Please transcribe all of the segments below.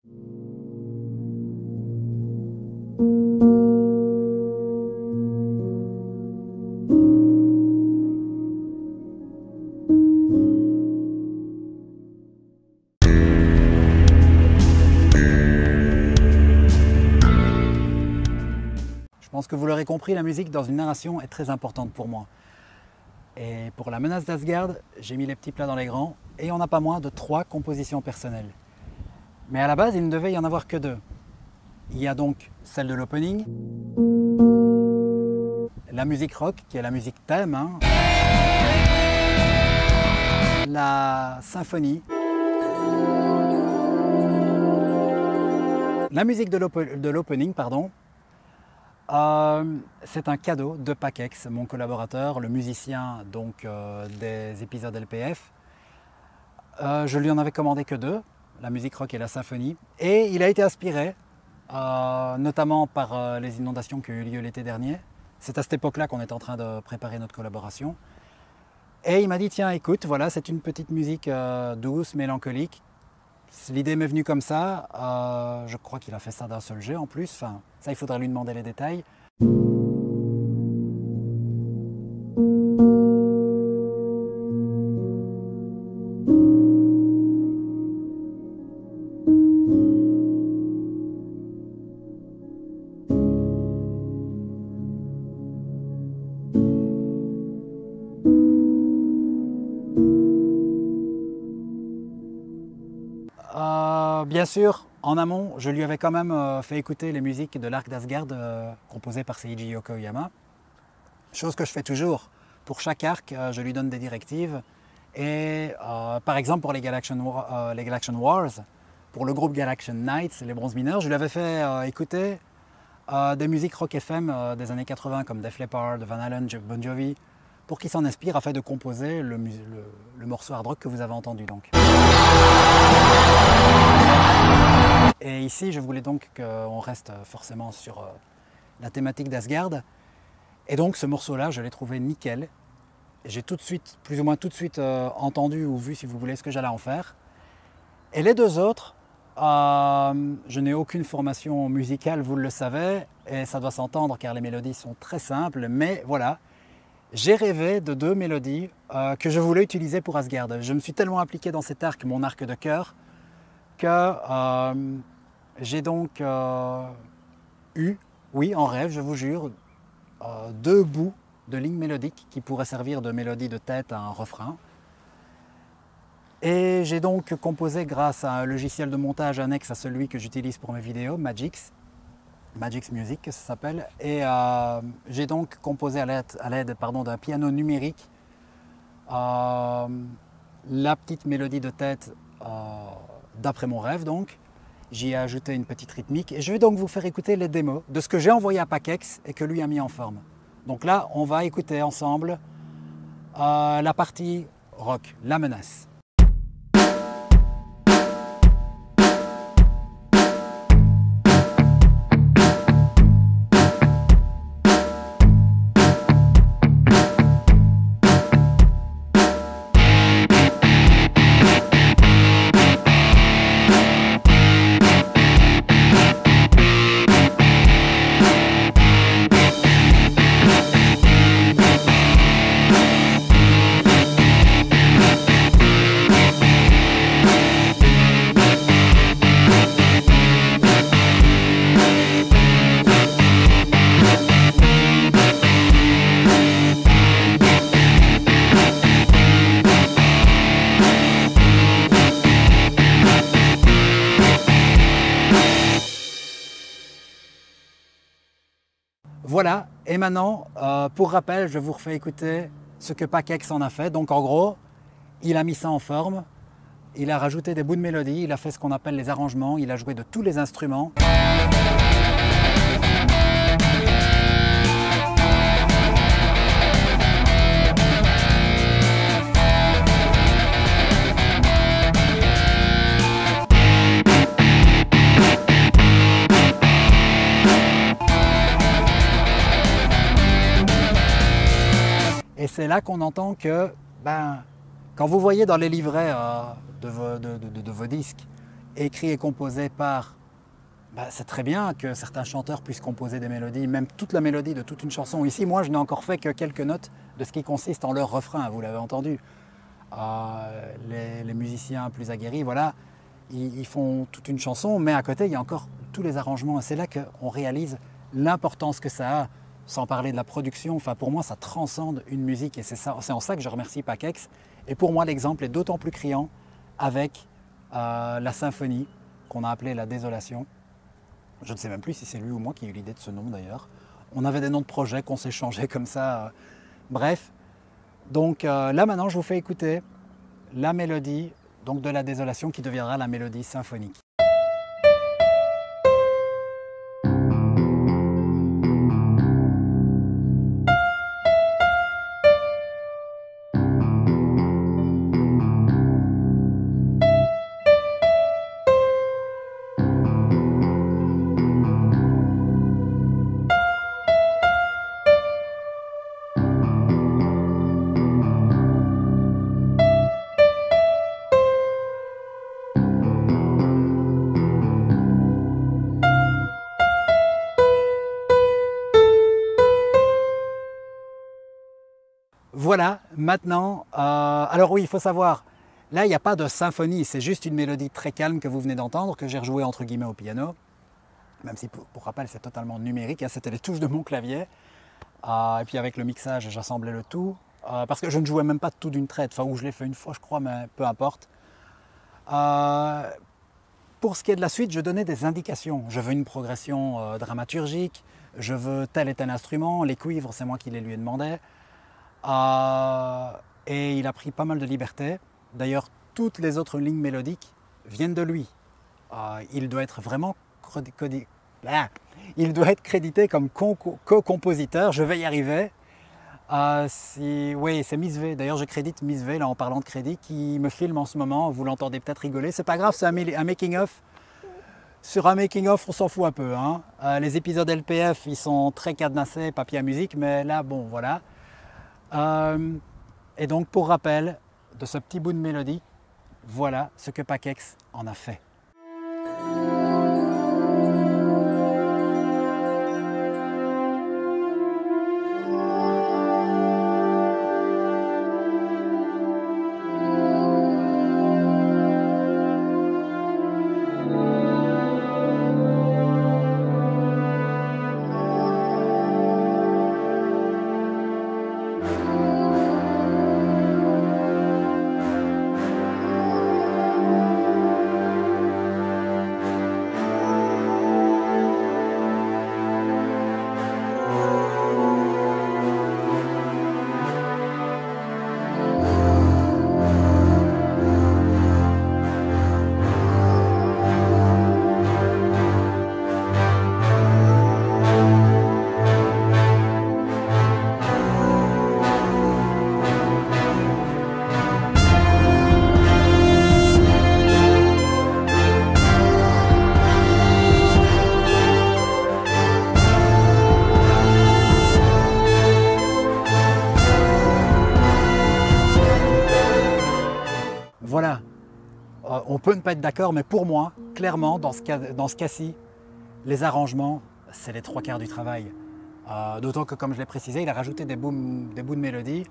Je pense que vous l'aurez compris, la musique dans une narration est très importante pour moi. Et pour la menace d'Asgard, j'ai mis les petits plats dans les grands et on n'a pas moins de 3 compositions personnelles. Mais à la base, il ne devait y en avoir que 2. Il y a donc celle de l'opening, la musique rock qui est la musique thème, la symphonie, la musique de l'opening, pardon. C'est un cadeau de Pakex, mon collaborateur, le musicien donc, des épisodes LPF. Je lui en avais commandé que 2, la musique rock et la symphonie. Et il a été inspiré, notamment par les inondations qui ont eu lieu l'été dernier. C'est à cette époque-là qu'on est en train de préparer notre collaboration. Et il m'a dit, tiens, écoute, voilà, c'est une petite musique douce, mélancolique. L'idée m'est venue comme ça, je crois qu'il a fait ça d'un seul jet en plus, enfin, ça il faudra lui demander les détails. Bien sûr, en amont, je lui avais quand même fait écouter les musiques de l'Arc d'Asgard composées par Seiji Yoko Oyama. Chose que je fais toujours. Pour chaque arc, je lui donne des directives. Et par exemple pour les Galaxian Wars, pour le groupe Galaxian Knights, les bronzes mineurs, je lui avais fait écouter des musiques rock FM des années 80 comme Def Leppard, Van Halen, Bon Jovi, pour qu'il s'en inspire afin de composer le morceau hard rock que vous avez entendu donc. Et ici, je voulais donc qu'on reste forcément sur la thématique d'Asgard. Et donc ce morceau-là, je l'ai trouvé nickel. J'ai tout de suite, plus ou moins tout de suite entendu ou vu, si vous voulez, ce que j'allais en faire. Et les 2 autres, je n'ai aucune formation musicale, vous le savez, et ça doit s'entendre car les mélodies sont très simples, mais voilà. J'ai rêvé de 2 mélodies que je voulais utiliser pour Asgard. Je me suis tellement impliqué dans cet arc, mon arc de cœur, que j'ai donc eu, oui, en rêve, je vous jure, 2 bouts de lignes mélodiques qui pourraient servir de mélodie de tête à un refrain. Et j'ai donc composé grâce à un logiciel de montage annexe à celui que j'utilise pour mes vidéos, Magix Music ça s'appelle, et j'ai donc composé à l'aide d'un piano numérique la petite mélodie de tête d'après mon rêve donc. J'y ai ajouté une petite rythmique et je vais donc vous faire écouter les démos de ce que j'ai envoyé à Pakex et que lui a mis en forme. Donc là, on va écouter ensemble la partie rock, la menace. Voilà, et maintenant, pour rappel, je vous refais écouter ce que Pakex en a fait. Donc en gros, il a mis ça en forme, il a rajouté des bouts de mélodie, il a fait ce qu'on appelle les arrangements, il a joué de tous les instruments. Et c'est là qu'on entend que, quand vous voyez dans les livrets de vos disques écrit et composé par... c'est très bien que certains chanteurs puissent composer des mélodies, même toute la mélodie de toute une chanson. Ici, moi, je n'ai encore fait que quelques notes de ce qui consiste en leur refrain, vous l'avez entendu. Les musiciens plus aguerris, voilà, ils font toute une chanson, mais à côté, il y a encore tous les arrangements. Et c'est là qu'on réalise l'importance que ça a, sans parler de la production. Enfin, pour moi, ça transcende une musique et c'est en ça que je remercie Pacex. Et pour moi, l'exemple est d'autant plus criant avec la symphonie qu'on a appelée La Désolation. Je ne sais même plus si c'est lui ou moi qui a eu l'idée de ce nom d'ailleurs. On avait des noms de projets qu'on s'échangeait comme ça. Bref, donc là maintenant je vous fais écouter la mélodie donc, de La Désolation qui deviendra la mélodie symphonique. Voilà, maintenant, alors oui, il faut savoir, là il n'y a pas de symphonie, c'est juste une mélodie très calme que vous venez d'entendre, que j'ai rejouée entre guillemets au piano, même si pour rappel c'est totalement numérique, hein, c'était les touches de mon clavier, et puis avec le mixage j'assemblais le tout, parce que je ne jouais même pas tout d'une traite, enfin ou je l'ai fait une fois je crois, mais peu importe. Pour ce qui est de la suite, je donnais des indications, je veux une progression dramaturgique, je veux tel et tel instrument, les cuivres c'est moi qui les lui ai demandé. Et il a pris pas mal de liberté. D'ailleurs, toutes les autres lignes mélodiques viennent de lui. Il doit être vraiment il doit être crédité comme co-compositeur. Je vais y arriver. Oui, c'est Miss V. D'ailleurs, je crédite Miss V là, en parlant de crédit qui me filme en ce moment. Vous l'entendez peut-être rigoler. C'est pas grave, c'est un making-of. Sur un making-of, on s'en fout un peu. Hein. Les épisodes LPF, ils sont très cadenassés, papier à musique. Mais là, bon, voilà. Et donc pour rappel de ce petit bout de mélodie, voilà ce que Pacex en a fait. Voilà, on peut ne pas être d'accord, mais pour moi, clairement, dans ce cas-ci, les arrangements, c'est les 3/4 du travail. D'autant que, comme je l'ai précisé, il a rajouté des bouts de mélodie.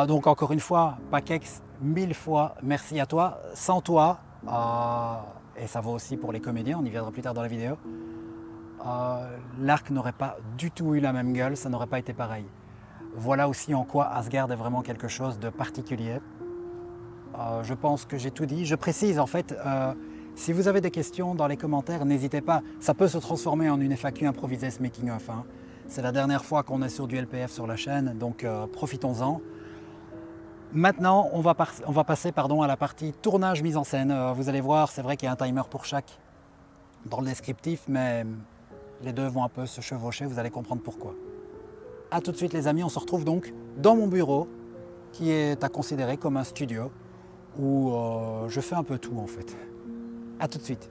Donc encore une fois, Pacex, 1000 fois merci à toi. Sans toi, et ça vaut aussi pour les comédiens, on y viendra plus tard dans la vidéo, l'arc n'aurait pas du tout eu la même gueule, ça n'aurait pas été pareil. Voilà aussi en quoi Asgard est vraiment quelque chose de particulier. Je pense que j'ai tout dit. Je précise en fait, si vous avez des questions dans les commentaires, n'hésitez pas. Ça peut se transformer en une FAQ improvisée ce making-of. Hein. C'est la dernière fois qu'on est sur du LPF sur la chaîne, donc profitons-en. Maintenant, on va passer à la partie tournage mise en scène. Vous allez voir, c'est vrai qu'il y a un timer pour chaque dans le descriptif, mais les deux vont un peu se chevaucher, vous allez comprendre pourquoi. A tout de suite les amis, on se retrouve donc dans mon bureau, qui est à considérer comme un studio, où je fais un peu tout en fait. A tout de suite.